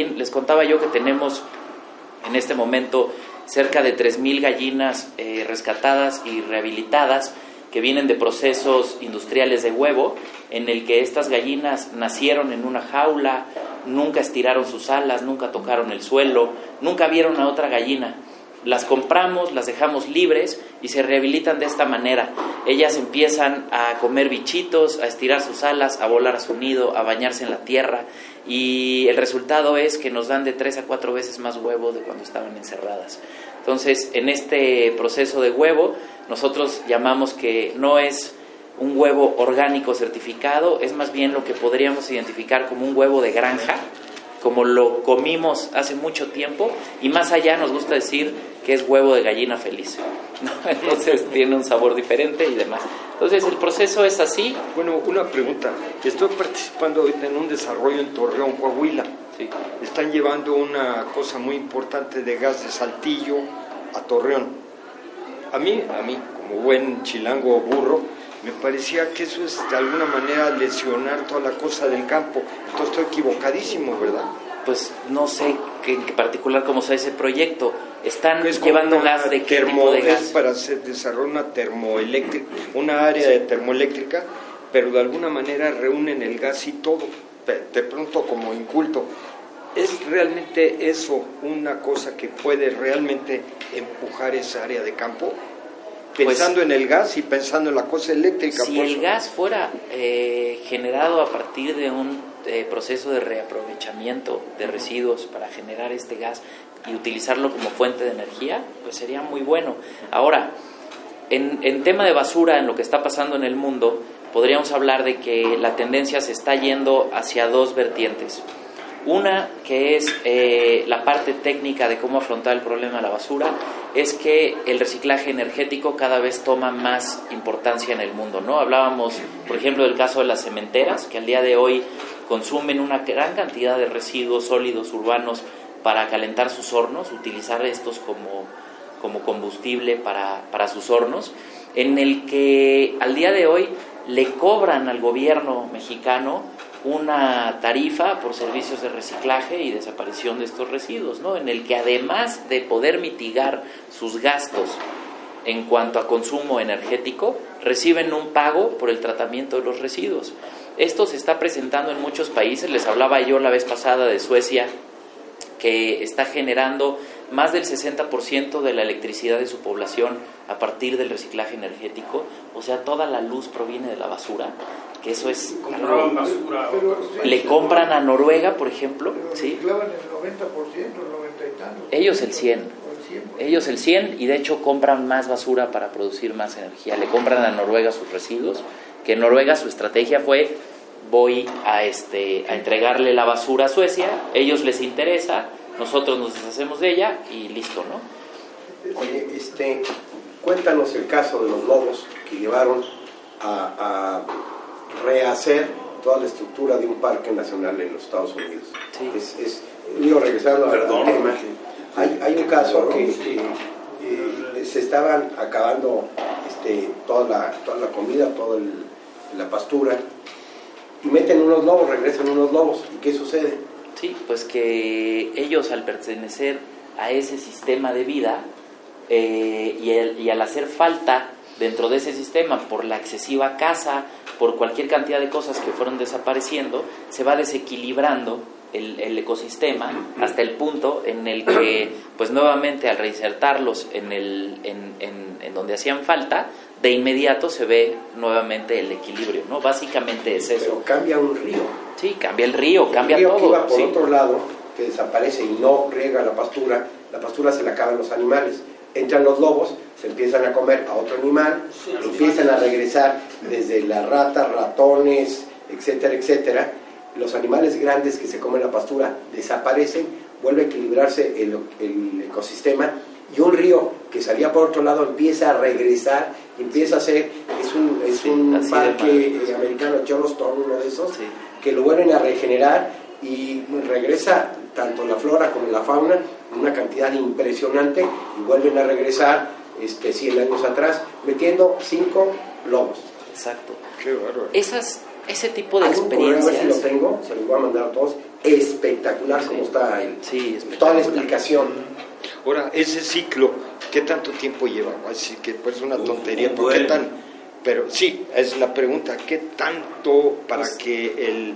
Joaquín, les contaba yo que tenemos en este momento cerca de 3,000 gallinas rescatadas y rehabilitadas que vienen de procesos industriales de huevo, en el que estas gallinas nacieron en una jaula, nunca estiraron sus alas, nunca tocaron el suelo, nunca vieron a otra gallina. Las compramos, las dejamos libres y se rehabilitan de esta manera. Ellas empiezan a comer bichitos, a estirar sus alas, a volar a su nido, a bañarse en la tierra, y el resultado es que nos dan de 3 a 4 veces más huevo de cuando estaban encerradas. Entonces, en este proceso de huevo, nosotros llamamos que no es un huevo orgánico certificado, es más bien lo que podríamos identificar como un huevo de granja, como lo comimos hace mucho tiempo, y más allá nos gusta decir que es huevo de gallina feliz, ¿no? Entonces tiene un sabor diferente y demás. Entonces el proceso es así. Bueno, una pregunta. Estoy participando ahorita en un desarrollo en Torreón, Coahuila. Sí. Están llevando una cosa muy importante de gas de Saltillo a Torreón. A mí, como buen chilango burro, me parecía que eso es de alguna manera lesionar toda la cosa del campo. Entonces estoy equivocadísimo, ¿verdad? Pues no sé en particular cómo sea ese proyecto. Están llevando gas de qué tipo de gas. Es para desarrollar una termoeléctrica, una área de termoeléctrica, pero de alguna manera reúnen el gas y todo. Te pregunto como inculto, ¿es realmente eso una cosa que puede realmente empujar esa área de campo? Pensando pues, en el gas y pensando en la cosa eléctrica. Si el gas fuera generado a partir de un proceso de reaprovechamiento de residuos para generar este gas y utilizarlo como fuente de energía, pues sería muy bueno. Ahora, en tema de basura, en lo que está pasando en el mundo, podríamos hablar de que la tendencia se está yendo hacia dos vertientes. Una, que es la parte técnica de cómo afrontar el problema de la basura, es que el reciclaje energético cada vez toma más importancia en el mundo, ¿no? Hablábamos, por ejemplo, del caso de las cementeras, que al día de hoy consumen una gran cantidad de residuos sólidos urbanos para calentar sus hornos, utilizar estos como combustible para sus hornos, en el que al día de hoy le cobran al gobierno mexicano una tarifa por servicios de reciclaje y desaparición de estos residuos, ¿no? En el que además de poder mitigar sus gastos en cuanto a consumo energético, reciben un pago por el tratamiento de los residuos. Esto se está presentando en muchos países. Les hablaba yo la vez pasada de Suecia, que está generando más del 60% de la electricidad de su población a partir del reciclaje energético. O sea, toda la luz proviene de la basura, que eso es... Le compran a Noruega, por ejemplo. Pero ¿sí? reciclaban el 90%, el 90 y tantos. Ellos el 100%. Ellos el 100%, y de hecho compran más basura para producir más energía. Le compran a Noruega sus residuos, que en Noruega su estrategia fue: voy a entregarle la basura a Suecia, ellos les interesa, nosotros nos deshacemos de ella y listo, ¿no? Oye, cuéntanos el caso de los lobos que llevaron a rehacer toda la estructura de un parque nacional en los Estados Unidos. Sí. Digo, regresando al tema, hay un caso que se estaban acabando toda la comida, toda la pastura, y meten unos lobos, regresan unos lobos. ¿Y qué sucede? Sí, pues que ellos, al pertenecer a ese sistema de vida y al hacer falta dentro de ese sistema por la excesiva caza, por cualquier cantidad de cosas que fueron desapareciendo, se va desequilibrando el ecosistema hasta el punto en el que, pues nuevamente, al reinsertarlos en donde hacían falta, de inmediato se ve nuevamente el equilibrio, ¿no? Básicamente es eso. Pero cambia un río. Sí, cambia el río, cambia todo. El río todo. que iba por sí. otro lado, que desaparece y no riega la pastura se la acaban los animales. Entran los lobos, se empiezan a comer a otro animal, empiezan a regresar desde las ratas, ratones, etcétera, etcétera. Los animales grandes que se comen la pastura desaparecen, vuelve a equilibrarse el ecosistema, y un río que salía por otro lado empieza a regresar, empieza a ser, es un parque americano, Yellowstone, uno de esos, sí, que lo vuelven a regenerar y regresa tanto la flora como la fauna en una cantidad impresionante, y vuelven a regresar 100 años atrás, metiendo 5 lobos. Exacto. Qué bárbaro. Esas ese tipo de Hay un programa, experiencias. si lo tengo, se los voy a mandar a todos, espectacular como está Sí, toda la espectacular. explicación. Ahora, ese ciclo, ¿qué tanto tiempo lleva? Así que pues es una tontería, un ¿pero qué buen. tan? Pero sí, es la pregunta, ¿qué tanto para que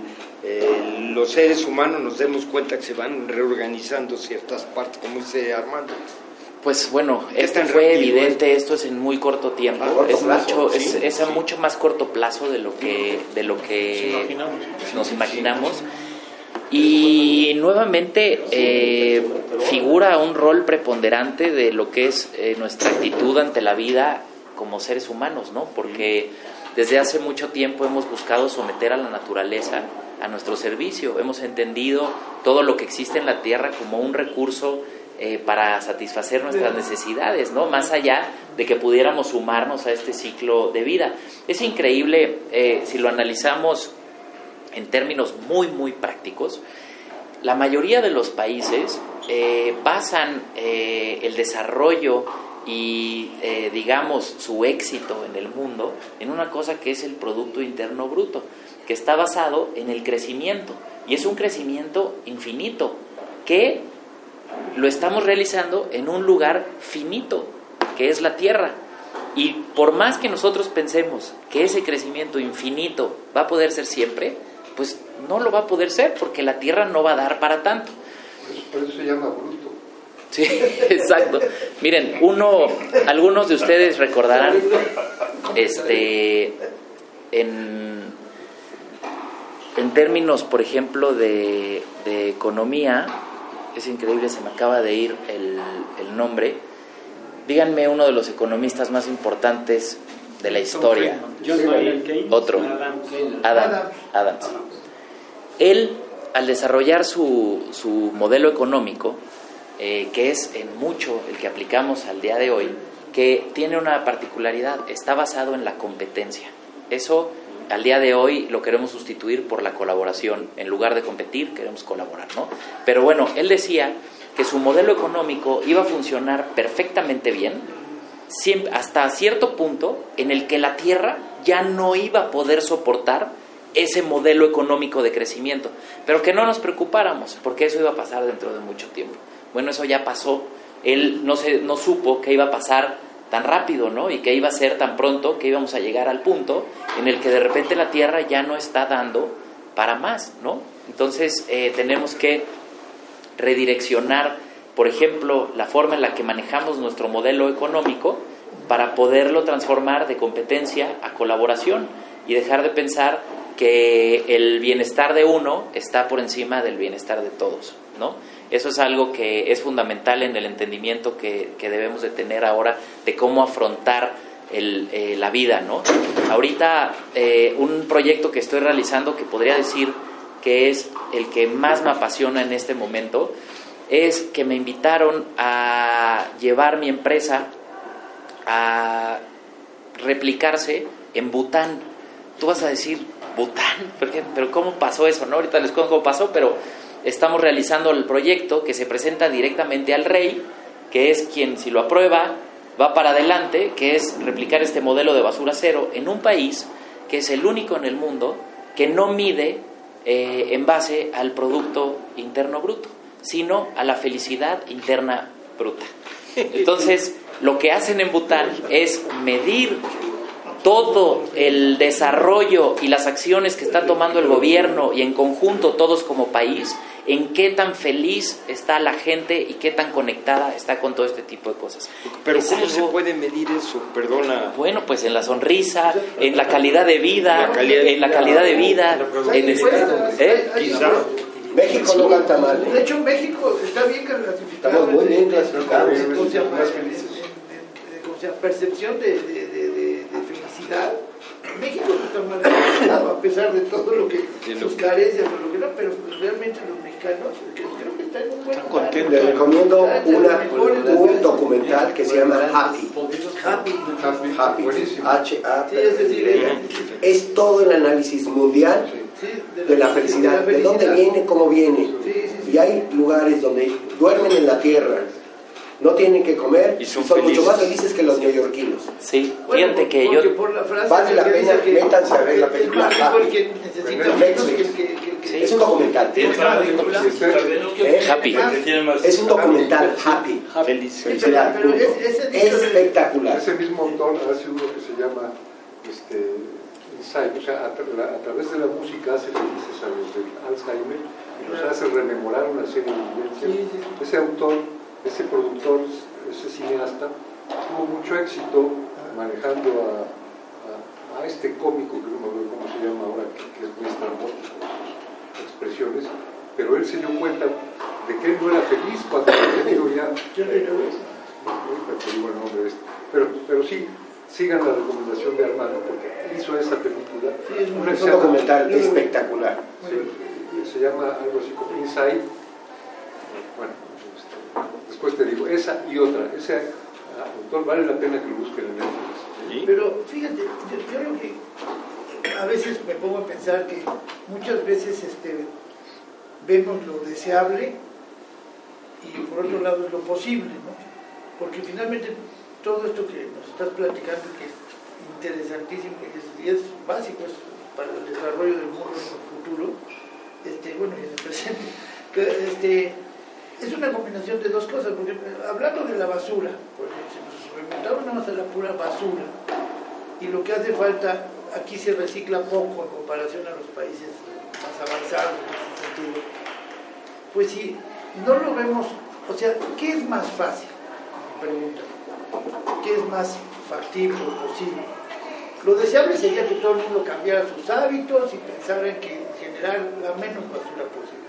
los seres humanos nos demos cuenta que se van reorganizando ciertas partes, como dice Armando? Pues bueno, ¿Qué esto tan fue rápido evidente, esto es en muy corto tiempo, A corto es plazo, mucho, sí, es a mucho más corto plazo de lo que nos imaginamos. Y nuevamente figura un rol preponderante de lo que es nuestra actitud ante la vida como seres humanos, ¿no? Porque desde hace mucho tiempo hemos buscado someter a la naturaleza a nuestro servicio, hemos entendido todo lo que existe en la tierra como un recurso para satisfacer nuestras necesidades, ¿no? Más allá de que pudiéramos sumarnos a este ciclo de vida. Es increíble, si lo analizamos en términos muy, muy prácticos, la mayoría de los países basan el desarrollo y, digamos, su éxito en el mundo en una cosa que es el Producto Interno Bruto, que está basado en el crecimiento, y es un crecimiento infinito, que lo estamos realizando en un lugar finito, que es la Tierra. Y por más que nosotros pensemos que ese crecimiento infinito va a poder ser siempre, pues no lo va a poder ser, porque la Tierra no va a dar para tanto. Por eso se llama bruto. Sí, exacto. Miren, algunos de ustedes recordarán, en términos, por ejemplo, de economía, es increíble, se me acaba de ir el nombre. Díganme uno de los economistas más importantes de la historia. John Maynard Keynes. Otro. Adams. Él, al desarrollar su modelo económico, que es en mucho el que aplicamos al día de hoy, que tiene una particularidad, está basado en la competencia. Eso al día de hoy lo queremos sustituir por la colaboración. En lugar de competir, queremos colaborar, ¿no? Pero bueno, él decía que su modelo económico iba a funcionar perfectamente bien, hasta cierto punto en el que la Tierra ya no iba a poder soportar ese modelo económico de crecimiento, pero que no nos preocupáramos, porque eso iba a pasar dentro de mucho tiempo. Bueno, eso ya pasó. Él no supo que iba a pasar tan rápido, ¿no? Y que iba a ser tan pronto, que íbamos a llegar al punto en el que de repente la Tierra ya no está dando para más, ¿no? Entonces tenemos que redireccionar, por ejemplo, la forma en la que manejamos nuestro modelo económico para poderlo transformar de competencia a colaboración y dejar de pensar que el bienestar de uno está por encima del bienestar de todos, ¿no? Eso es algo que es fundamental en el entendimiento que debemos de tener ahora de cómo afrontar la vida, ¿no? Ahorita un proyecto que estoy realizando, que podría decir que es el que más me apasiona en este momento, es que me invitaron a llevar mi empresa a replicarse en Bután. Tú vas a decir, ¿Bután? ¿Pero cómo pasó eso, no? Ahorita les cuento cómo pasó, pero estamos realizando el proyecto que se presenta directamente al rey, que es quien, si lo aprueba, va para adelante, que es replicar este modelo de basura cero en un país que es el único en el mundo que no mide en base al Producto Interno Bruto, sino a la felicidad interna bruta. Entonces, lo que hacen en Bután es medir todo el desarrollo y las acciones que está tomando el gobierno y en conjunto todos como país, en qué tan feliz está la gente y qué tan conectada está con todo este tipo de cosas. Pero Es ¿cómo algo, se puede medir eso? Perdona. bueno, pues en la sonrisa, en la calidad de vida, en la calidad de vida, Quizá. México no canta mal. De hecho, México está bien clasificado. Estamos muy bien clasificados. ¿Cómo se llama? ¿Cómo se llama? Percepción de felicidad. México no está mal clasificado, a pesar de todo lo que sus carencias, lo que no, pero realmente los mexicanos creo que están en un buen lugar. Les recomiendo un documental que se llama Happy. Happy. H-A. Sí, es decir, Es todo el análisis mundial de la felicidad. ¿De dónde viene? ¿Cómo viene? Y hay lugares donde duermen en la tierra, no tienen que comer Y y son felices. mucho más felices que los neoyorquinos. Sí, Bueno, fíjate que porque yo... por la frase Vale la que pena, dice que métanse a ver la es película más rico Happy. el que necesita En menos que Netflix. que Es un documental. Happy. Es un documental, Happy. Feliz. Felicidad. Pero ese dicho de- Espectacular. Ese mismo autor hace uno que se llama Insight, o sea, a través de la música hace felices a los del Alzheimer y los hace rememorar una serie de vivencias. Sí. Ese autor, ese productor, ese cineasta, tuvo mucho éxito manejando a este cómico, que no me acuerdo cómo se llama ahora, que es muy estrambótico sus expresiones, pero él se dio cuenta de que él no era feliz cuando había tenido ya... digo el nombre pero sí, sigan la recomendación de Armando, porque hizo esa película. Sí, es Una que Es se un llama- documental espectacular. se llama algo así como Inside. Bueno, después te digo, esa y otra. Ese autor vale la pena que lo busquen en Netflix. Pero fíjate, yo lo que a veces me pongo a pensar que muchas veces vemos lo deseable y por otro lado es lo posible, ¿no? Porque finalmente todo esto que nos estás platicando, que es interesantísimo y es básico para el desarrollo del mundo en el futuro, bueno, y en el presente, es una combinación de dos cosas, porque hablando de la basura, porque si nos remontamos nada más a la pura basura, y lo que hace falta, aquí se recicla poco en comparación a los países más avanzados en ese sentido, pues si no lo vemos, o sea, ¿qué es más fácil? Pregunta, ¿qué es más factible o posible? Lo deseable sería que todo el mundo cambiara sus hábitos y pensara en que generar la menos basura posible.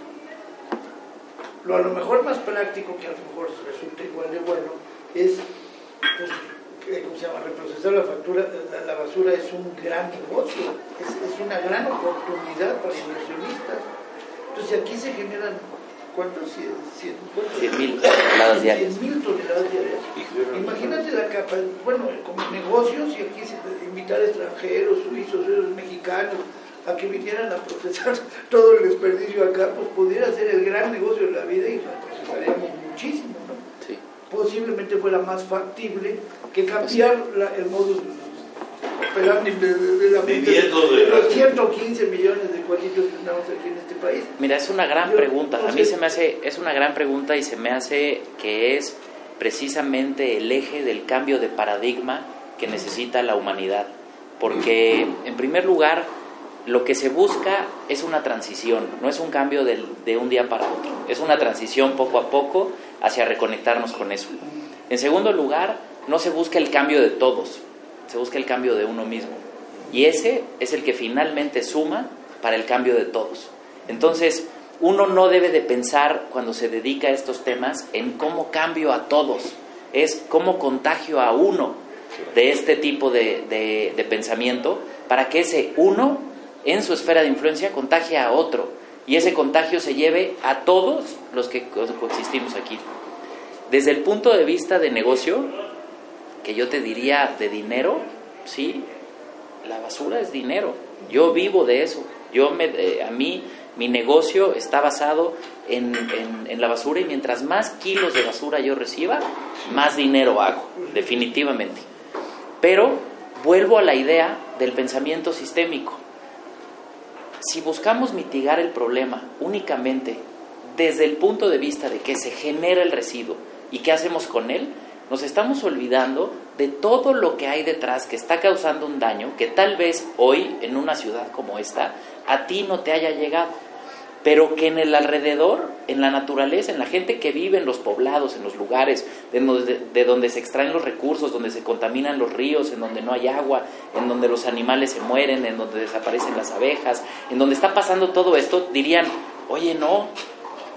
Lo a lo mejor más práctico, que a lo mejor resulta igual de bueno, es, pues, ¿cómo se llama? Reprocesar la basura es un gran negocio, es una gran oportunidad para inversionistas. Entonces aquí se generan, ¿cuántos? 100,000 toneladas diarias. 100,000 toneladas diarias. Imagínate la capa, bueno, como negocios, y aquí se invitar extranjeros, suizos, mexicanos, a que vinieran a procesar todo el desperdicio acá, pues pudiera ser el gran negocio de la vida y procesaríamos muchísimo, ¿no? Sí. Posiblemente fuera más factible que cambiar el modus operandi de la de los 115 millones de cuatitos que tenemos aquí en este país. Mira, es una gran pregunta. A mí se me hace, es una gran pregunta y se me hace que es precisamente el eje del cambio de paradigma que necesita la humanidad. Porque, en primer lugar, lo que se busca es una transición, no es un cambio de un día para otro. Es una transición poco a poco hacia reconectarnos con eso. En segundo lugar, no se busca el cambio de todos, se busca el cambio de uno mismo. Y ese es el que finalmente suma para el cambio de todos. Entonces, uno no debe de pensar cuando se dedica a estos temas en cómo cambio a todos, es cómo contagio a uno de este tipo de pensamiento para que ese uno en su esfera de influencia contagie a otro y ese contagio se lleve a todos los que coexistimos aquí. Desde el punto de vista de negocio, que yo te diría de dinero, sí, la basura es dinero. Yo vivo de eso. A mí, mi negocio está basado en la basura y mientras más kilos de basura yo reciba, más dinero hago, definitivamente. Pero vuelvo a la idea del pensamiento sistémico. Si buscamos mitigar el problema únicamente desde el punto de vista de que se genera el residuo y qué hacemos con él, nos estamos olvidando de todo lo que hay detrás que está causando un daño que tal vez hoy en una ciudad como esta a ti no te haya llegado, pero que en el alrededor, en la naturaleza, en la gente que vive en los poblados, en los lugares de donde se extraen los recursos, donde se contaminan los ríos, en donde no hay agua, en donde los animales se mueren, en donde desaparecen las abejas, en donde está pasando todo esto, dirían, oye, no,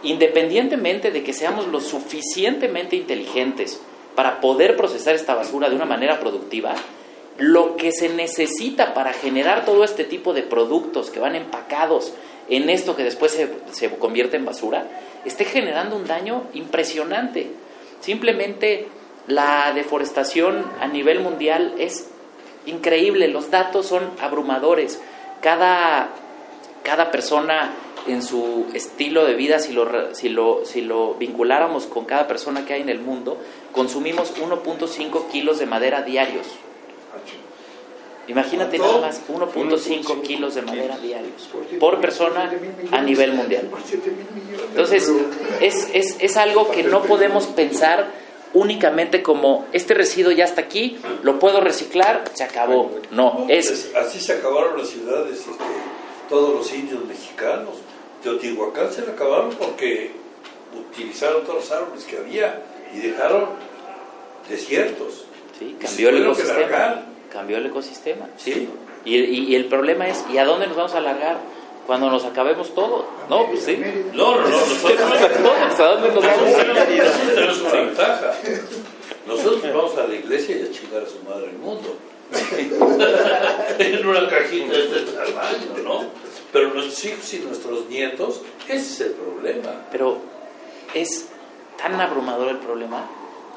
independientemente de que seamos lo suficientemente inteligentes para poder procesar esta basura de una manera productiva, lo que se necesita para generar todo este tipo de productos que van empacados en esto que después se convierte en basura, esté generando un daño impresionante. Simplemente la deforestación a nivel mundial es increíble, los datos son abrumadores. Cada persona en su estilo de vida, si lo vinculáramos con cada persona que hay en el mundo, consumimos 1.5 kilos de madera diarios. Imagínate nada más, 1.5 kilos de madera diarios por persona a nivel mundial. Entonces, es algo que no podemos pensar únicamente como este residuo ya está aquí, lo puedo reciclar, se acabó. No, es... Así se acabaron las ciudades, todos los indios mexicanos. Teotihuacán se le acabaron porque utilizaron todos los árboles que había y dejaron desiertos. Sí, cambió el ecosistema. Cambió el ecosistema, ¿sí? Y el problema es, ¿y a dónde nos vamos a largar? Cuando nos acabemos todo, ¿no? Pues sí. No, nosotros ¿a dónde nos vamos? Nosotros tenemos una ventaja. Nosotros vamos a la iglesia y a chingar a su madre el mundo. En una cajita de este tamaño, ¿no? Pero nuestros hijos y nuestros nietos, ese es el problema. Pero es tan abrumador el problema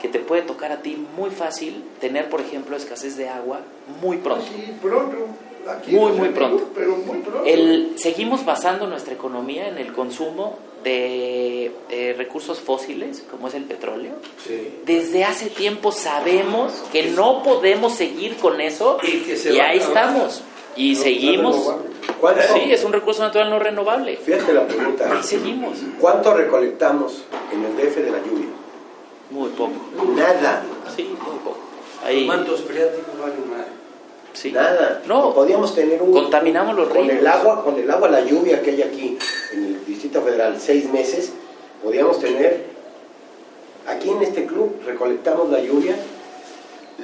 que te puede tocar a ti muy fácil tener, por ejemplo, escasez de agua muy pronto. Sí, pronto. Aquí Muy pronto. Pero muy pronto. Seguimos basando nuestra economía en el consumo de recursos fósiles, como es el petróleo. Sí. Desde hace tiempo sabemos que no podemos seguir con eso y ahí estamos. Y seguimos. Sí, es un recurso natural no renovable. Fíjate la pregunta. Y seguimos. ¿Cuánto recolectamos en el DF de la lluvia? Muy poco. Nada. Sí, muy poco. Ahí, Mantos freáticos valen madre. sí. Nada. No, Podíamos tener contaminamos los ríos. Con el agua, la lluvia que hay aquí en el Distrito Federal, 6 meses, podíamos tener, aquí en este club, recolectamos la lluvia,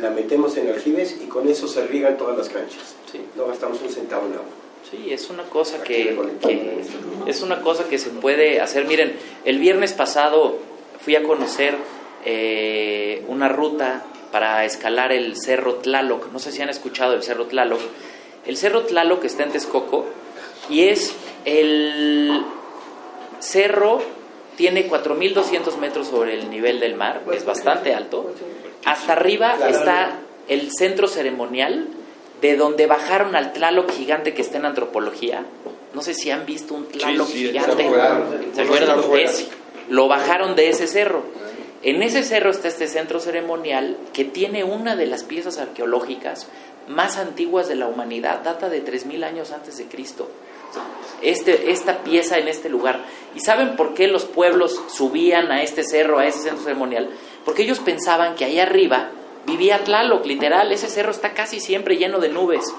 la metemos en aljibes y con eso se riegan todas las canchas. Sí. No gastamos un centavo en agua. Sí, es una cosa Aquí que es una cosa que se puede hacer. Miren, el viernes pasado fui a conocer una ruta para escalar el Cerro Tlaloc. No sé si han escuchado el Cerro Tlaloc. El Cerro Tlaloc está en Texcoco y es el cerro, tiene 4.200 metros sobre el nivel del mar, es bastante alto. Hasta arriba está el centro ceremonial de donde bajaron al Tlaloc gigante que está en antropología. No sé si han visto un Tlaloc gigante. ¿Se acuerdan? Lo bajaron de ese cerro. En ese cerro está este centro ceremonial que tiene una de las piezas arqueológicas más antiguas de la humanidad, data de 3.000 años antes de Cristo. Esta pieza en este lugar. ¿Y saben por qué los pueblos subían a este cerro, a ese centro ceremonial? Porque ellos pensaban que ahí arriba vivía Tlaloc, literal. Ese cerro está casi siempre lleno de nubes.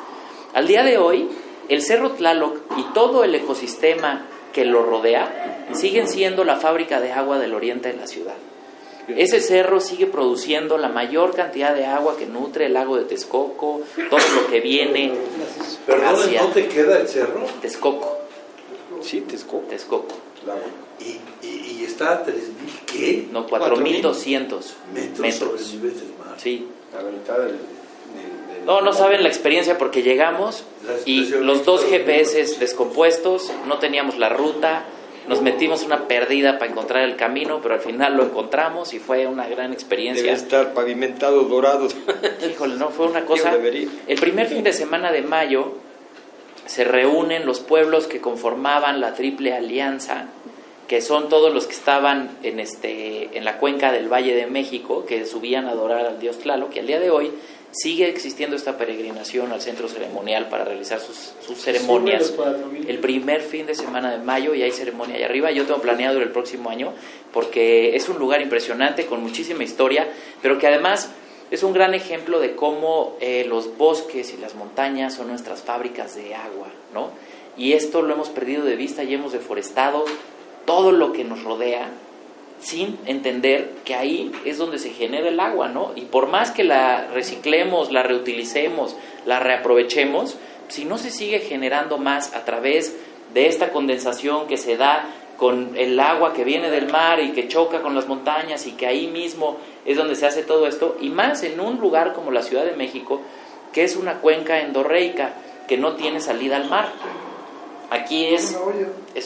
Al día de hoy, el Cerro Tlaloc y todo el ecosistema que lo rodea siguen siendo la fábrica de agua del oriente de la ciudad. Ese cerro sigue produciendo la mayor cantidad de agua que nutre el lago de Texcoco, todo lo que viene ¿Perdón, hacia dónde queda el cerro? Texcoco. Sí, Texcoco. Texcoco. Y está a 3.000, ¿qué? No, 4.200 Metros sobre el nivel del mar. Sí. A la mitad del No saben la experiencia porque llegamos y los 2 GPS descompuestos, no teníamos la ruta, nos metimos una perdida para encontrar el camino, pero al final lo encontramos y fue una gran experiencia. Debe estar pavimentado, dorado. Híjole, no, fue una cosa... El primer fin de semana de mayo se reúnen los pueblos que conformaban la Triple Alianza, que son todos los que estaban en la cuenca del Valle de México, que subían a adorar al dios Tlaloc, que al día de hoy sigue existiendo esta peregrinación al centro ceremonial para realizar sus ceremonias. El primer fin de semana de mayo y hay ceremonia allá arriba. Yo tengo planeado el próximo año porque es un lugar impresionante con muchísima historia, pero que además es un gran ejemplo de cómo los bosques y las montañas son nuestras fábricas de agua, ¿no? Y esto lo hemos perdido de vista y hemos deforestado todo lo que nos rodea sin entender que ahí es donde se genera el agua, ¿no? Y por más que la reciclemos, la reutilicemos, la reaprovechemos, si no se sigue generando más a través de esta condensación que se da con el agua que viene del mar y que choca con las montañas y que ahí mismo es donde se hace todo esto, y más en un lugar como la Ciudad de México, que es una cuenca endorreica que no tiene salida al mar. Aquí es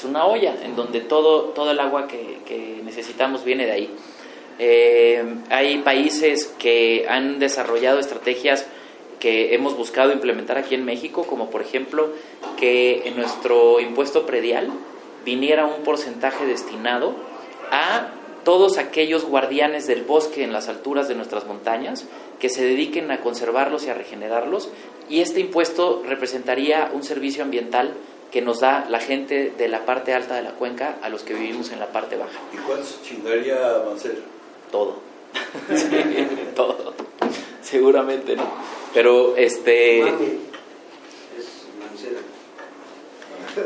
una olla en donde todo el agua que necesitamos viene de ahí. Hay países que han desarrollado estrategias que hemos buscado implementar aquí en México, como por ejemplo que en nuestro impuesto predial viniera un porcentaje destinado a todos aquellos guardianes del bosque en las alturas de nuestras montañas que se dediquen a conservarlos y a regenerarlos, y este impuesto representaría un servicio ambiental que nos da la gente de la parte alta de la cuenca a los que vivimos en la parte baja. ¿Y cuánto se chingaría Mancera? Todo. Sí, todo. Seguramente no. Pero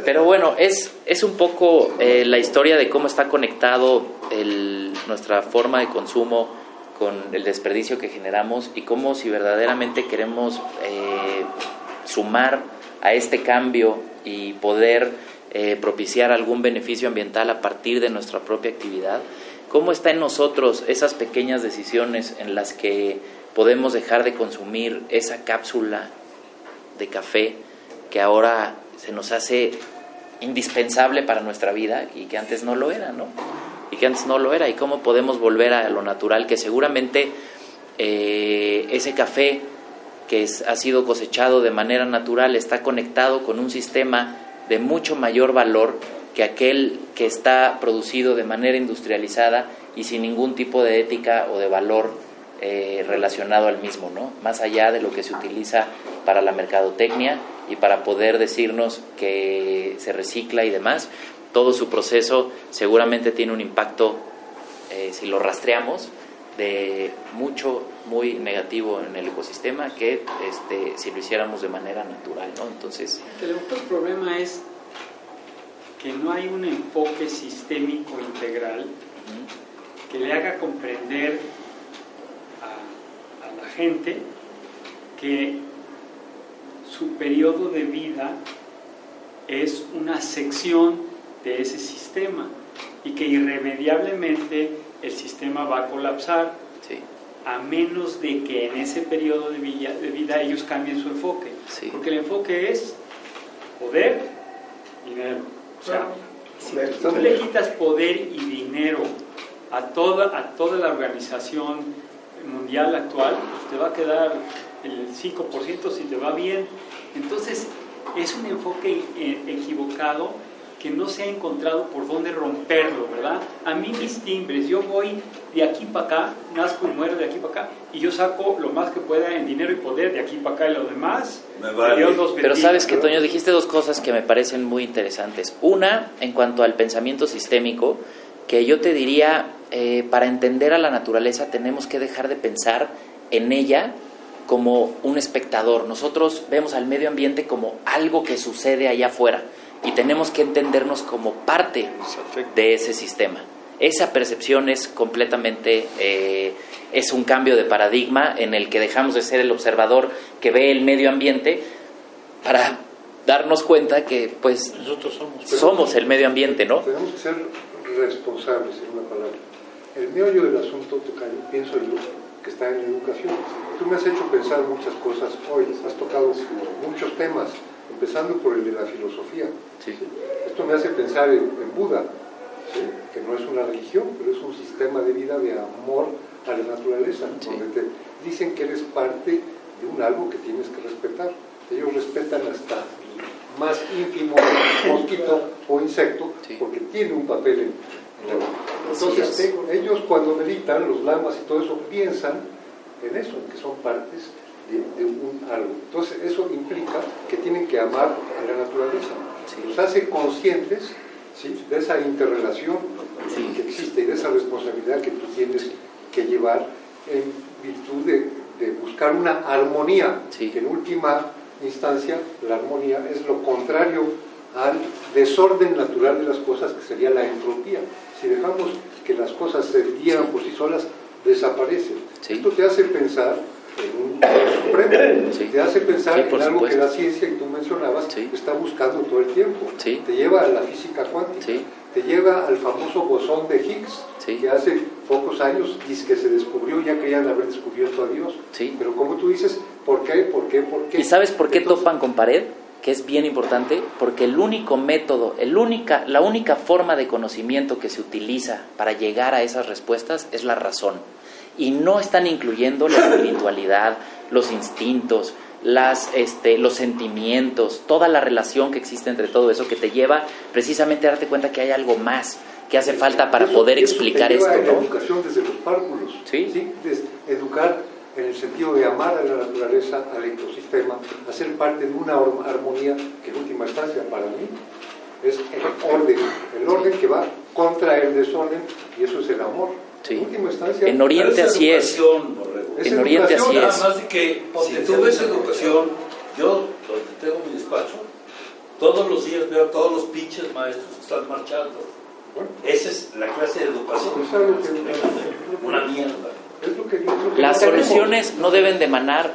Pero bueno, es un poco la historia de cómo está conectado nuestra forma de consumo con el desperdicio que generamos, y cómo, si verdaderamente queremos sumar a este cambio y poder propiciar algún beneficio ambiental a partir de nuestra propia actividad, cómo está en nosotros esas pequeñas decisiones en las que podemos dejar de consumir esa cápsula de café que ahora se nos hace indispensable para nuestra vida y que antes no lo era, ¿no? Y cómo podemos volver a lo natural, que seguramente ese café que ha sido cosechado de manera natural está conectado con un sistema de mucho mayor valor que aquel que está producido de manera industrializada y sin ningún tipo de ética o de valor relacionado al mismo, ¿no? Más allá de lo que se utiliza para la mercadotecnia y para poder decirnos que se recicla y demás, todo su proceso seguramente tiene un impacto, si lo rastreamos, de muy negativo en el ecosistema que si lo hiciéramos de manera natural, ¿no? Entonces, el otro problema es que no hay un enfoque sistémico integral que le haga comprender a la gente que su periodo de vida es una sección de ese sistema y que irremediablemente el sistema va a colapsar, sí, a menos de que en ese periodo de vida ellos cambien su enfoque, sí, porque el enfoque es poder, dinero. O sea, si tú le quitas poder y dinero a toda la organización mundial actual, pues te va a quedar el 5% si te va bien. Entonces es un enfoque equivocado que no se ha encontrado por dónde romperlo, ¿verdad? A mí mis timbres, yo voy de aquí para acá, nazco y muero de aquí para acá, y yo saco lo más que pueda en dinero y poder de aquí para acá, y lo demás, me vale. Dios los bendiga. Pero sabes que, Toño, dijiste dos cosas que me parecen muy interesantes. Una, en cuanto al pensamiento sistémico, que yo te diría, para entender a la naturaleza tenemos que dejar de pensar en ella como un espectador. Nosotros vemos al medio ambiente como algo que sucede allá afuera, y tenemos que entendernos como parte de ese sistema. Esa percepción es completamente, es un cambio de paradigma en el que dejamos de ser el observador que ve el medio ambiente para darnos cuenta que pues nosotros somos el medio ambiente, ¿no? Tenemos que ser responsables, en una palabra. El meollo del asunto, Tocayo, pienso yo, que está en la educación. Tú me has hecho pensar muchas cosas hoy, has tocado muchos temas, empezando por el de la filosofía. Sí. Esto me hace pensar en Buda, ¿sí? Que no es una religión, pero es un sistema de vida de amor a la naturaleza, sí, donde te dicen que eres parte de un algo que tienes que respetar. Ellos respetan hasta el más ínfimo mosquito o insecto, sí, porque tiene un papel en entonces sí, ellos cuando meditan, los lamas y todo eso, piensan en eso, en que son partes de un algo. Entonces eso implica que tienen que amar a la naturaleza. Sí. Los hace conscientes, ¿sí?, de esa interrelación, sí, que existe, y de esa responsabilidad que tú tienes que llevar en virtud de buscar una armonía, sí, que en última instancia la armonía es lo contrario al desorden natural de las cosas, que sería la entropía. Si dejamos que las cosas se dieran por sí solas, desaparecen. Sí. Esto te hace pensar en un supremo, sí, te hace pensar, sí, en algo, supuesto, que la ciencia, y tú mencionabas, sí, está buscando todo el tiempo. Sí. Te lleva a la física cuántica, sí, te lleva al famoso bosón de Higgs, sí, que hace pocos años que se descubrió, ya querían haber descubierto a Dios. Sí. Pero como tú dices, ¿por qué? ¿Por qué? ¿Por qué? ¿Y sabes por qué topan con pared? Que es bien importante, porque el único método, la única forma de conocimiento que se utiliza para llegar a esas respuestas es la razón. Y no están incluyendo la espiritualidad, los instintos, los sentimientos, toda la relación que existe entre todo eso, que te lleva precisamente a darte cuenta que hay algo más que hace falta para poder explicar esto, La ¿no? educación desde los párvulos. Sí. Educar en el sentido de amar a la naturaleza, al ecosistema, hacer parte de una armonía que en última instancia para mí es el orden que va contra el desorden, y eso es el amor. Sí. En última instancia, En Oriente así es. En Oriente así Nada es. más de que si tú ves educación, yo donde tengo mi despacho, todos los días veo a todos los pinches maestros que están marchando. Esa es la clase de educación. Es algo que- Una mierda. es lo que Las no tenemos. soluciones no deben de emanar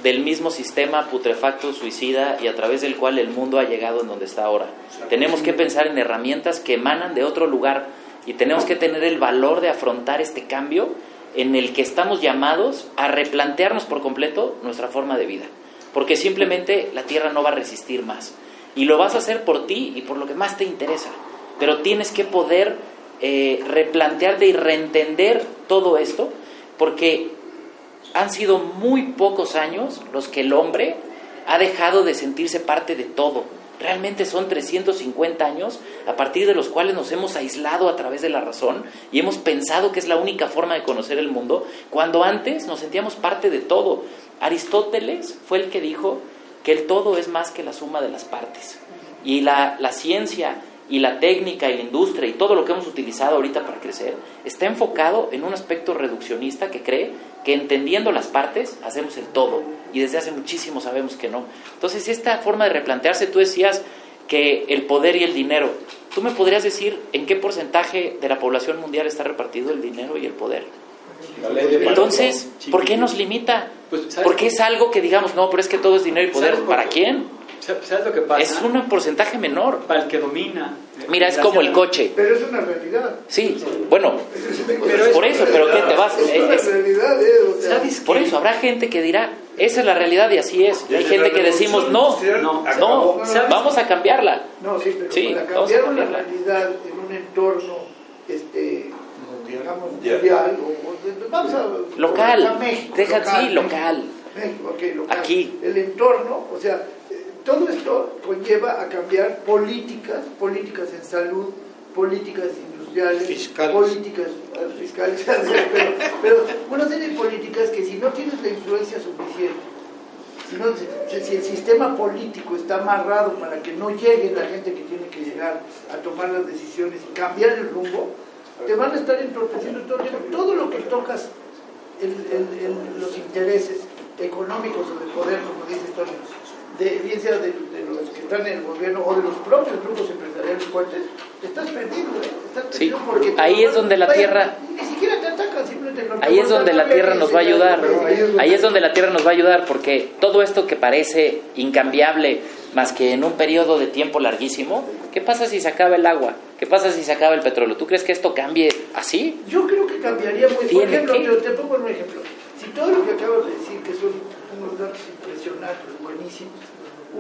del mismo sistema putrefacto, suicida y a través del cual el mundo ha llegado en donde está ahora. Tenemos que pensar en herramientas que emanan de otro lugar y tenemos que tener el valor de afrontar este cambio en el que estamos llamados a replantearnos por completo nuestra forma de vida, porque simplemente la Tierra no va a resistir más y lo vas a hacer por ti y por lo que más te interesa, pero tienes que poder replantearte y reentender todo esto, porque han sido muy pocos años los que el hombre ha dejado de sentirse parte de todo. Realmente son 350 años a partir de los cuales nos hemos aislado a través de la razón y hemos pensado que es la única forma de conocer el mundo, cuando antes nos sentíamos parte de todo. Aristóteles fue el que dijo que el todo es más que la suma de las partes. Y la ciencia y la técnica y la industria y todo lo que hemos utilizado ahorita para crecer está enfocado en un aspecto reduccionista que cree que entendiendo las partes hacemos el todo, y desde hace muchísimo sabemos que no. Entonces esta forma de replantearse, tú decías que el poder y el dinero, ¿tú me podrías decir en qué porcentaje de la población mundial está repartido el dinero y el poder? Entonces, ¿por qué nos limita? Porque es algo que digamos, no, pero es que todo es dinero y poder. ¿Para quién? ¿Sabes lo que pasa? Es un porcentaje menor. Para el que domina. Mira, es como el coche. Pero es una realidad. Sí, bueno, Pero es- por eso, pero ¿qué te vas? Es una realidad, o sea, ¿Sabes Por qué? eso habrá gente que dirá, esa es la realidad y así es. Y hay gente que decimos, no, ¿sabes? vamos a cambiarla. No, sí, pero Sí, para vamos a cambiar una cambiarla. realidad en un entorno, digamos, mundial, vamos a... Local, a México, sí, local. México, ok, local. Aquí. El entorno, o sea, todo esto conlleva a cambiar políticas en salud, políticas industriales, Fiscales. políticas fiscales, pero una serie de políticas que si no tienes la influencia suficiente, si el sistema político está amarrado para que no llegue la gente que tiene que llegar a tomar las decisiones y cambiar el rumbo, te van a estar entorpeciendo todo el tiempo. Todo lo que tocas, los intereses económicos o de poder, como dice Tony, bien sea de los que están en el gobierno o de los propios grupos empresariales fuertes, estás perdido, estás Sí, perdido porque ahí es donde la tierra... ni siquiera te atacan, simplemente no te Ahí es donde la tierra nos va a ayudar. Pero Ahí es donde la tierra nos va a ayudar, porque todo esto que parece incambiable, más que en un periodo de tiempo larguísimo, ¿qué pasa si se acaba el agua? ¿Qué pasa si se acaba el petróleo? ¿Tú crees que esto cambie así? Yo creo que cambiaría muy. Por ¿Tiene ejemplo, que? te pongo un ejemplo. Si todo lo que acabas de decir, que son unos datos impresionantes, buenísimos,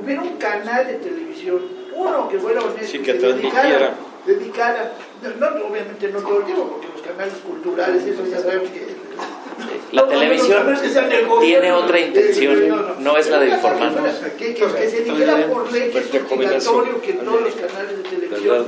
hubiera un canal de televisión, uno que fuera honesto, Sí, que transmitiera. dedicara, no, obviamente no todo el tiempo, porque los canales culturales, eso ya sabemos que... La No, televisión no, no, no, tiene gobierno, otra intención, no es la de Pero informarnos. Que se dijera por ley que es obligatorio que todos los canales de televisión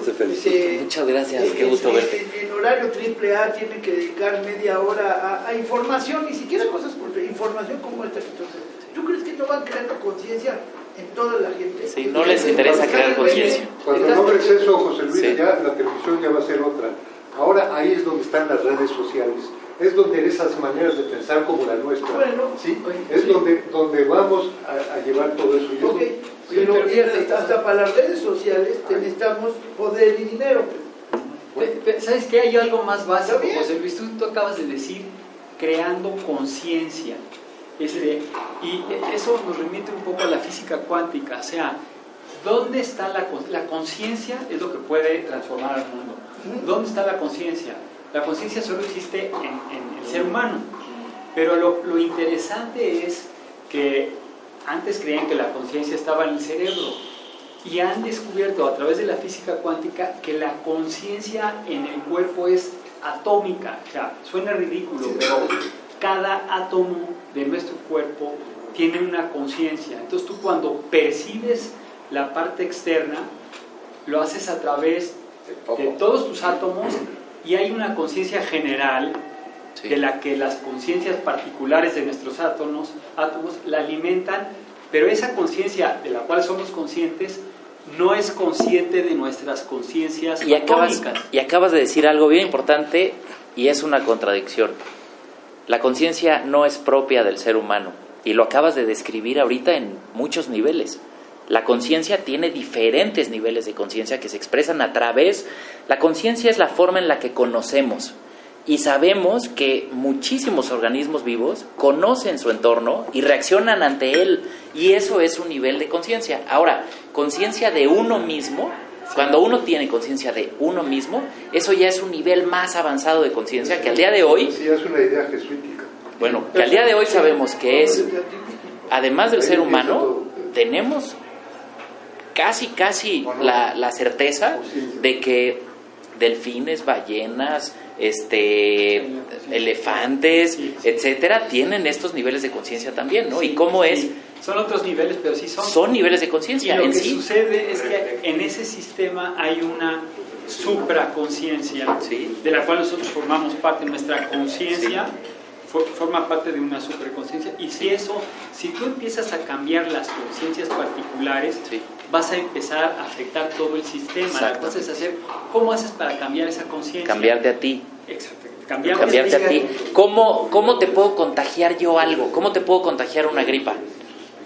Muchas gracias, qué gusto verte. en horario AAA tienen que dedicar media hora a información, ni siquiera cosas culturales, información como esta. Entonces, ¿tú crees que no van creando conciencia en toda la gente? Sí, no les interesa crear conciencia. Cuando logres eso, José Luis, Sí. ya la televisión ya va a ser otra. Ahora ahí es donde están las redes sociales. Es donde esas maneras de pensar como la nuestra, Bueno, ¿sí? Es donde vamos a llevar todo eso. Y es Ok, donde- pero hasta para las redes sociales necesitamos poder y dinero. ¿Sabes qué? Hay algo más básico, Está bien. José Luis. Tú acabas de decir creando conciencia. Y eso nos remite un poco a la física cuántica. O sea, ¿dónde está la conciencia? Es lo que puede transformar al mundo. ¿Dónde está la conciencia? La conciencia solo existe en el ser humano. Pero lo interesante es que antes creían que la conciencia estaba en el cerebro. Y han descubierto a través de la física cuántica que la conciencia en el cuerpo es atómica. O sea, suena ridículo, pero cada átomo de nuestro cuerpo tiene una conciencia. Entonces tú cuando percibes la parte externa, lo haces a través de todos tus átomos y hay una conciencia general de la que las conciencias particulares de nuestros átomos la alimentan, pero esa conciencia de la cual somos conscientes no es consciente de nuestras conciencias atómicas. Y acabas de decir algo bien importante y es una contradicción. La conciencia no es propia del ser humano y lo acabas de describir ahorita en muchos niveles. La conciencia tiene diferentes niveles de conciencia que se expresan a través... La conciencia es la forma en la que conocemos y sabemos que muchísimos organismos vivos conocen su entorno y reaccionan ante él, y eso es un nivel de conciencia. Ahora, conciencia de uno mismo, cuando uno tiene conciencia de uno mismo, eso ya es un nivel más avanzado de conciencia que al día de hoy... Sí, es una idea jesuítica. Bueno, que al día de hoy sabemos que es, además del ser humano, tenemos casi la certeza de que delfines, ballenas, elefantes, etcétera, tienen estos niveles de conciencia también, ¿no? ¿Y cómo es? Son otros niveles, pero sí son niveles de conciencia. Y lo que sucede es que en ese sistema hay una supraconciencia, de la cual nosotros formamos parte. Nuestra conciencia forma parte de una superconciencia, y si tú empiezas a cambiar las conciencias particulares, vas a empezar a afectar todo el sistema. La cosa es ¿cómo haces para cambiar esa conciencia? Cambiarte a ti. Exacto. Cambiarte a ti. ¿Cómo te puedo contagiar yo algo? ¿Cómo te puedo contagiar una gripa?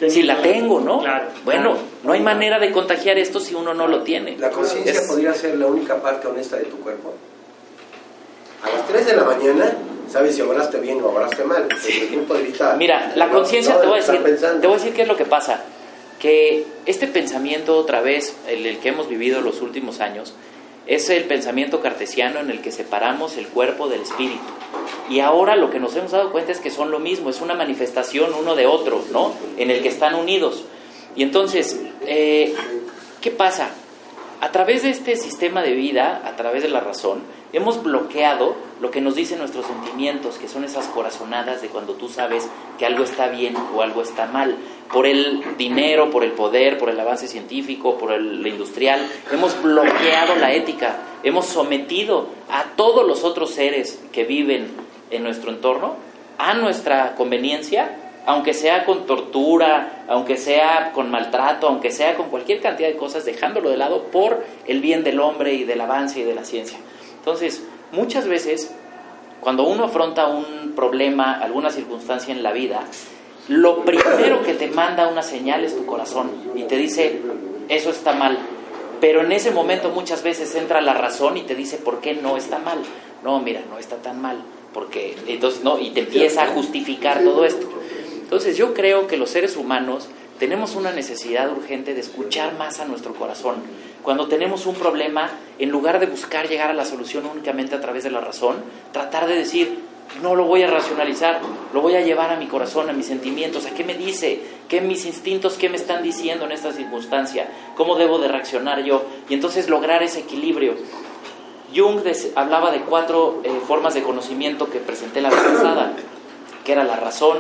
Si la tengo, ¿no? Claro, bueno, no hay manera de contagiar esto si uno no lo tiene. ¿La conciencia podría ser la única parte honesta de tu cuerpo? A las 3 de la mañana sabes si obraste bien o obraste mal. Desde el punto de vista... Mira, la conciencia, te voy a decir qué es lo que pasa. Que este pensamiento, otra vez, el que hemos vivido los últimos años, es el pensamiento cartesiano en el que separamos el cuerpo del espíritu. Y ahora lo que nos hemos dado cuenta es que son lo mismo, es una manifestación uno de otro, ¿no? En el que están unidos. Y entonces, ¿qué pasa? A través de este sistema de vida, a través de la razón, hemos bloqueado lo que nos dicen nuestros sentimientos, que son esas corazonadas de cuando tú sabes que algo está bien o algo está mal. Por el dinero, por el poder, por el avance científico, por lo industrial, hemos bloqueado la ética, hemos sometido a todos los otros seres que viven en nuestro entorno a nuestra conveniencia, aunque sea con tortura, aunque sea con maltrato, aunque sea con cualquier cantidad de cosas, dejándolo de lado por el bien del hombre y del avance y de la ciencia. Entonces, muchas veces, cuando uno afronta un problema, alguna circunstancia en la vida, lo primero que te manda una señal es tu corazón y te dice, eso está mal. Pero en ese momento muchas veces entra la razón y te dice, ¿por qué no está mal? No, mira, no está tan mal, porque entonces no, y te empieza a justificar todo esto. Entonces yo creo que los seres humanos tenemos una necesidad urgente de escuchar más a nuestro corazón. Cuando tenemos un problema, en lugar de buscar llegar a la solución únicamente a través de la razón, tratar de decir, no lo voy a racionalizar, lo voy a llevar a mi corazón, a mis sentimientos, a qué me dice, qué mis instintos, qué me están diciendo en esta circunstancia, cómo debo de reaccionar yo, y entonces lograr ese equilibrio. Jung hablaba de 4 formas de conocimiento que presenté la vez pasada, que era la razón,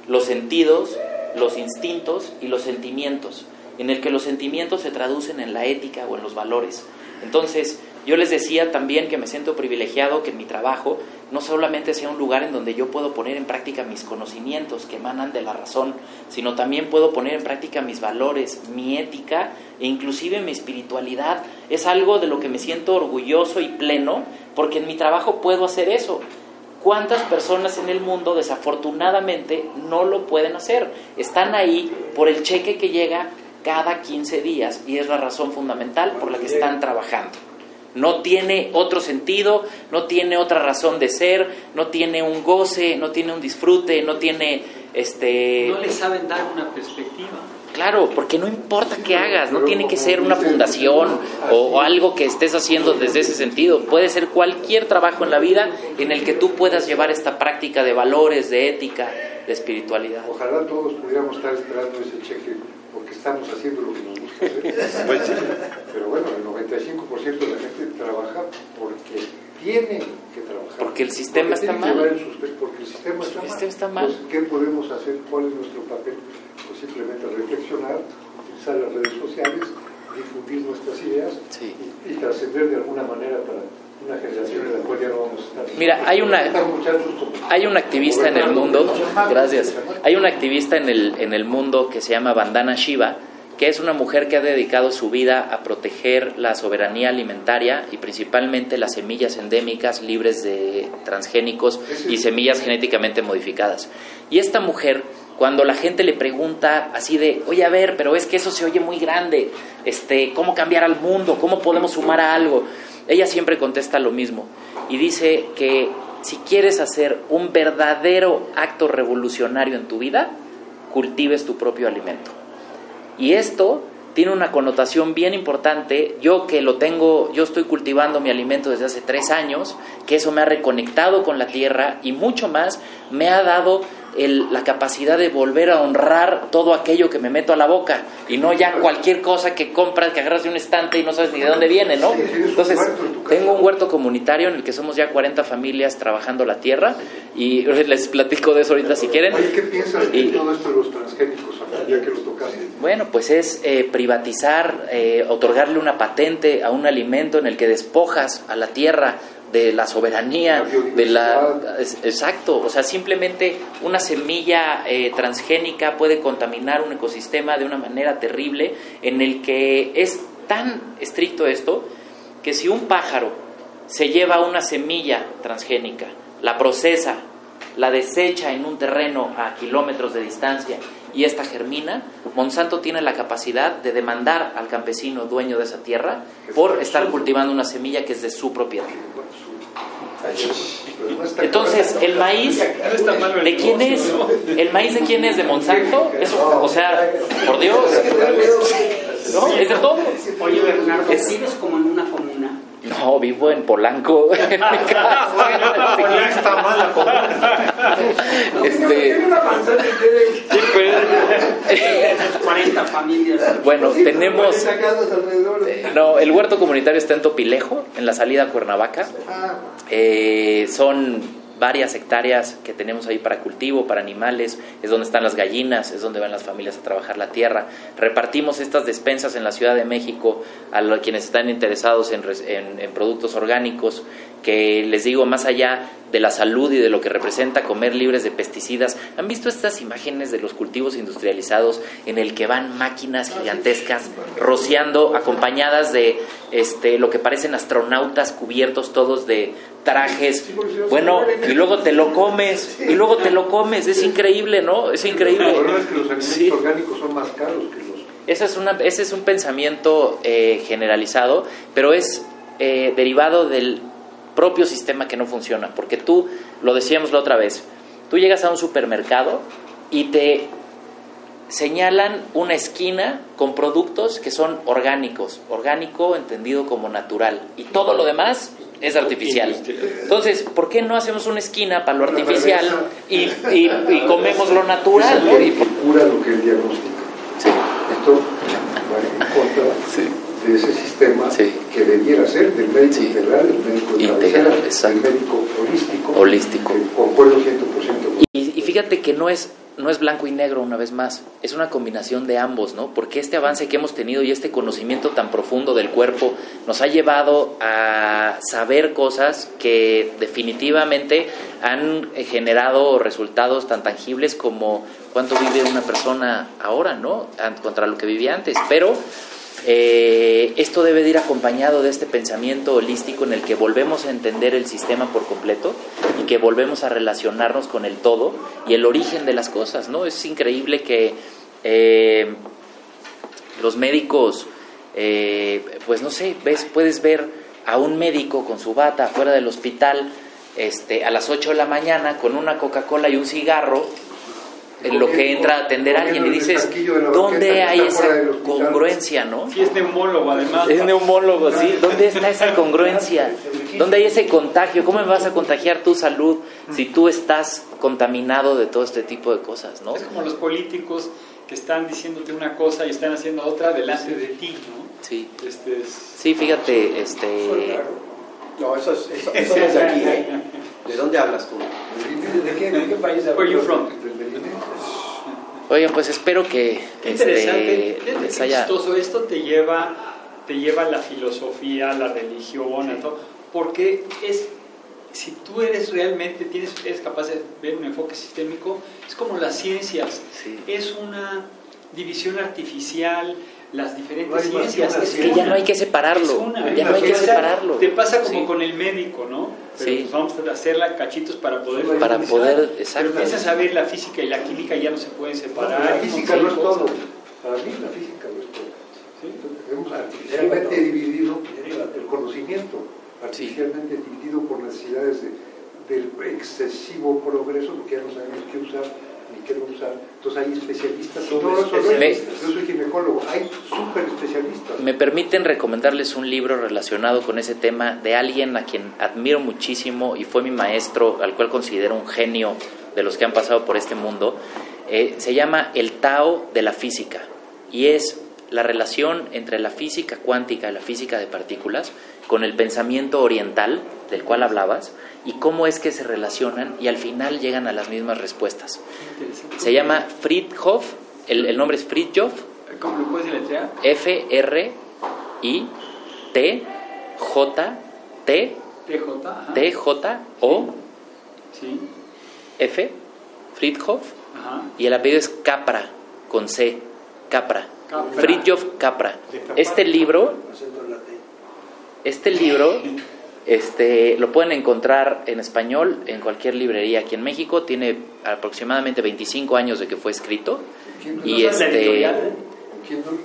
los sentidos, los instintos y los sentimientos, en el que los sentimientos se traducen en la ética o en los valores. Entonces, yo les decía también que me siento privilegiado que en mi trabajo no solamente sea un lugar en donde yo puedo poner en práctica mis conocimientos que emanan de la razón, sino también puedo poner en práctica mis valores, mi ética e inclusive mi espiritualidad. Es algo de lo que me siento orgulloso y pleno, porque en mi trabajo puedo hacer eso. ¿Cuántas personas en el mundo desafortunadamente no lo pueden hacer? Están ahí por el cheque que llega cada 15 días y es la razón fundamental por la que están trabajando. No tiene otro sentido, no tiene otra razón de ser, no tiene un goce, no tiene un disfrute, no tiene No le saben dar una perspectiva. Claro, porque no importa qué hagas, no tiene que ser una fundación o algo que estés haciendo desde ese sentido. Puede ser cualquier trabajo en la vida en el que tú puedas llevar esta práctica de valores, de ética, de espiritualidad. Ojalá todos pudiéramos estar esperando ese cheque, porque estamos haciendo lo que nos gusta hacer. Pero bueno, el 95% de la gente trabaja porque tiene que trabajar. Porque el sistema está mal. Porque porque el sistema está El mal. sistema está mal. Entonces, ¿qué podemos hacer? ¿Cuál es nuestro papel? Pues simplemente reflexionar, utilizar las redes sociales, difundir nuestras ideas Sí. y trascender de alguna manera para una generación en la cual ya no vamos a estar. Mira, hay un activista en el mundo, gracias, hay un activista en el mundo que se llama Vandana Shiva, que es una mujer que ha dedicado su vida a proteger la soberanía alimentaria y principalmente las semillas endémicas libres de transgénicos y semillas genéticamente modificadas. Y esta mujer, cuando la gente le pregunta así de, oye, a ver, pero es que eso se oye muy grande, ¿cómo cambiar al mundo? ¿Cómo podemos sumar a algo? Ella siempre contesta lo mismo y dice que si quieres hacer un verdadero acto revolucionario en tu vida, cultives tu propio alimento. Y esto tiene una connotación bien importante. Yo estoy cultivando mi alimento desde hace 3 años, que eso me ha reconectado con la tierra y mucho más me ha dado la capacidad de volver a honrar todo aquello que me meto a la boca y no ya cualquier cosa que compras, que agarras de un estante y no sabes ni de dónde viene, ¿no? Entonces, tengo un huerto comunitario en el que somos ya 40 familias trabajando la tierra y les platico de eso ahorita si quieren. Oye, ¿qué piensas de todo esto de los transgénicos, ya que los tocaste? Bueno, pues es privatizar, otorgarle una patente a un alimento en el que despojas a la tierra de la soberanía, exacto, o sea, simplemente una semilla transgénica puede contaminar un ecosistema de una manera terrible, en el que es tan estricto esto, que si un pájaro se lleva una semilla transgénica, la procesa, la desecha en un terreno a kilómetros de distancia y esta germina, Monsanto tiene la capacidad de demandar al campesino dueño de esa tierra por estar cultivando una semilla que es de su propiedad. Entonces, ¿el maíz de quién es? ¿El maíz de quién es? ¿De Monsanto? Eso, o sea, por Dios, ¿no? Es de todo. Oye, Bernardo, ¿vives como en una comuna? No, vivo en Polanco. En mi casa. Ya está mal la comuna. Tiene una manzana De 40 familias. Bueno, tenemos... 40 casas alrededor. No, el huerto comunitario está en Topilejo, en la salida a Cuernavaca. Son varias hectáreas que tenemos ahí para cultivo, para animales, es donde están las gallinas, es donde van las familias a trabajar la tierra. Repartimos estas despensas en la Ciudad de México a quienes están interesados en productos orgánicos, que les digo, más allá de la salud y de lo que representa comer libres de pesticidas. ¿Han visto estas imágenes de los cultivos industrializados en el que van máquinas gigantescas rociando, acompañadas de lo que parecen astronautas cubiertos todos de trajes? Bueno, y luego te lo comes, es increíble, ¿no? Es increíble. La verdad es que los alimentos orgánicos son más caros que los... Ese es un pensamiento generalizado, pero es derivado del propio sistema que no funciona, porque tú, lo decíamos la otra vez, tú llegas a un supermercado y te señalan una esquina con productos que son orgánicos, orgánico entendido como natural, y todo lo demás es artificial. Entonces, ¿por qué no hacemos una esquina para lo artificial y comemos lo natural? ¿No? Y cura lo que él diagnostica. Sí. Esto va en contra de ese sistema que debiera ser del médico integral, del médico de cabecera, del médico holístico. Concuerdo 100%. Y fíjate que no es blanco y negro, una vez más, es una combinación de ambos, ¿no? Porque este avance que hemos tenido y este conocimiento tan profundo del cuerpo nos ha llevado a saber cosas que definitivamente han generado resultados tan tangibles como cuánto vive una persona ahora, ¿no? Contra lo que vivía antes, pero esto debe de ir acompañado de este pensamiento holístico en el que volvemos a entender el sistema por completo y que volvemos a relacionarnos con el todo y el origen de las cosas, ¿no? Es increíble que los médicos, pues no sé, puedes ver a un médico con su bata afuera del hospital a las 8 de la mañana con una Coca-Cola y un cigarro, en lo que entra a atender a alguien, y dices, ¿dónde hay esa congruencia, no? Sí, es neumólogo, además. Es neumólogo, sí. ¿Dónde está esa congruencia? ¿Dónde hay ese contagio? ¿Cómo me vas a contagiar tu salud si tú estás contaminado de todo este tipo de cosas, no? Es como los políticos que están diciéndote una cosa y están haciendo otra delante de ti, ¿no? Sí. Sí, fíjate, No, eso no es de aquí, ¿eh? ¿De dónde hablas tú? ¿De qué país hablas? Where you from? Del Benin. Oigan, pues espero que Qué interesante, les haya... chistoso. Esto te lleva a la filosofía, a la religión, a todo, porque si tú eres realmente, eres capaz de ver un enfoque sistémico, es como las ciencias, Sí. es una división artificial, las diferentes No hay más que ciencias. una Es que ya no hay que separarlo, ya no hay que separarlo. Te pasa como Sí. con el médico, ¿no? Pero Sí. pues vamos a hacerla cachitos para poder... Para poder, Pero exacto. empiezas a ver la física y la química ya no se pueden separar. La hay un física montón no de es cosas. todo. Para mí la física no es todo. Hemos artificialmente dividido el conocimiento, artificialmente dividido por necesidades del excesivo progreso, porque ya no sabemos qué usar ni qué no usar. Entonces hay especialistas. Yo soy ginecólogo, hay súper especialistas. Me permiten recomendarles un libro relacionado con ese tema de alguien a quien admiro muchísimo y fue mi maestro, al cual considero un genio de los que han pasado por este mundo. Se llama El Tao de la Física y es la relación entre la física cuántica y la física de partículas con el pensamiento oriental del cual hablabas y cómo es que se relacionan y al final llegan a las mismas respuestas. Se llama Fritjof, el nombre es Fritjof, ¿Cómo lo puedes deletrear? F-R-I-T-J-T TJ, ajá. T-J-O-F, Sí, Fritjof, ajá. y el apellido es Capra, con C, Capra. Capra. Fritjof Capra. Este libro lo pueden encontrar en español en cualquier librería aquí en México. Tiene aproximadamente 25 años de que fue escrito. Y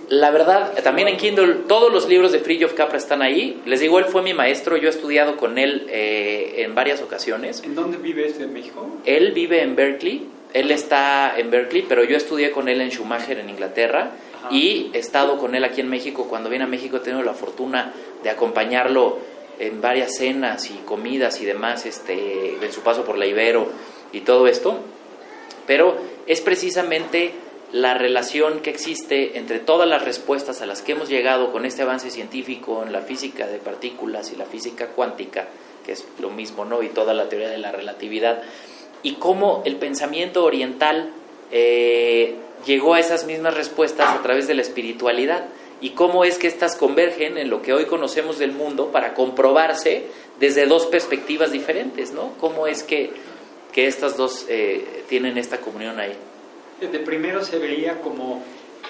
la verdad, también en Kindle, todos los libros de Fritjof Capra están ahí. Les digo, él fue mi maestro, yo he estudiado con él en varias ocasiones. ¿En dónde vive en México? Él vive en Berkeley, él está en Berkeley, pero yo estudié con él en Schumacher, en Inglaterra. Ajá. Y he estado con él aquí en México. Cuando viene a México he tenido la fortuna de acompañarlo en varias cenas y comidas y demás, en su paso por la Ibero y todo esto. Pero es precisamente la relación que existe entre todas las respuestas a las que hemos llegado con este avance científico en la física de partículas y la física cuántica, que es lo mismo, ¿no? Y toda la teoría de la relatividad, y cómo el pensamiento oriental llegó a esas mismas respuestas a través de la espiritualidad, y cómo es que estas convergen en lo que hoy conocemos del mundo para comprobarse desde dos perspectivas diferentes, ¿no? Cómo es que estas dos tienen esta comunión ahí. De primero se veía como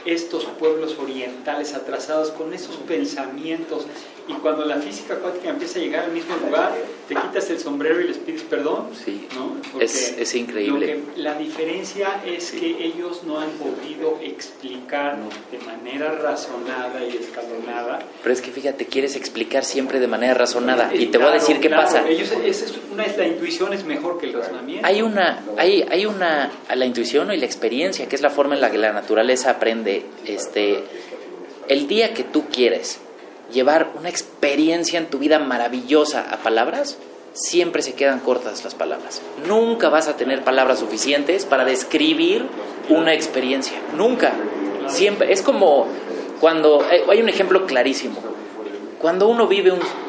estos pueblos orientales atrasados con esos pensamientos, y cuando la física cuántica empieza a llegar al mismo lugar, te quitas el sombrero y les pides perdón. Sí, ¿no? es increíble. La diferencia es que ellos no han podido explicar de manera razonada y escalonada. Pero es que fíjate, quieres explicar siempre de manera razonada, y te voy a decir qué pasa. Ellos, la intuición es mejor que el razonamiento. Hay la intuición y la experiencia, que es la forma en la que la naturaleza aprende. El día que tú quieres llevar una experiencia en tu vida maravillosa a palabras, siempre se quedan cortas las palabras. Nunca vas a tener palabras suficientes para describir una experiencia. Nunca. Siempre. Es como cuando... hay un ejemplo clarísimo. Cuando uno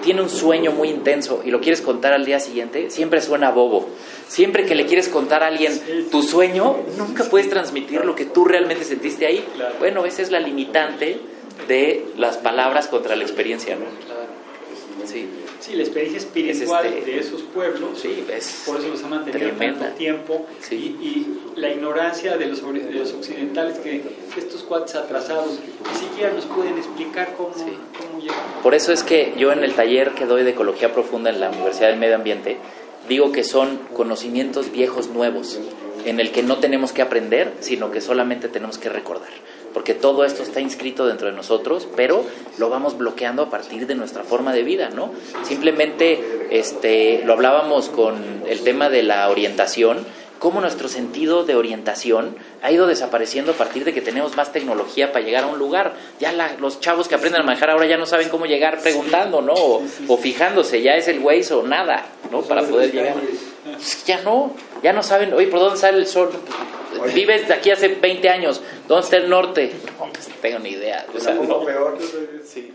tiene un sueño muy intenso y lo quieres contar al día siguiente, siempre suena bobo. Siempre que le quieres contar a alguien tu sueño, nunca puedes transmitir lo que tú realmente sentiste ahí. Bueno, esa es la limitante de las palabras contra la experiencia, ¿no? Sí. Sí, la experiencia espiritual de esos pueblos, sí, por eso los han mantenido tanto tiempo, sí. y la ignorancia de los occidentales, que estos cuates atrasados ni siquiera nos pueden explicar cómo llegan. Por eso es que yo en el taller que doy de Ecología Profunda en la Universidad del Medio Ambiente, digo que son conocimientos viejos nuevos, en el que no tenemos que aprender, sino que solamente tenemos que recordar. Porque todo esto está inscrito dentro de nosotros, pero lo vamos bloqueando a partir de nuestra forma de vida, ¿no? Simplemente lo hablábamos con el tema de la orientación, cómo nuestro sentido de orientación ha ido desapareciendo a partir de que tenemos más tecnología para llegar a un lugar. Ya los chavos que aprenden a manejar ahora ya no saben cómo llegar preguntando, ¿no? O fijándose, ya es el Waze o nada, ¿no? Para poder llegar. Pues ya no saben, oye, ¿por dónde sale el sol? Vives de aquí hace 20 años, ¿dónde está el norte? No, pues no tengo ni idea. O sea, peor. Sí.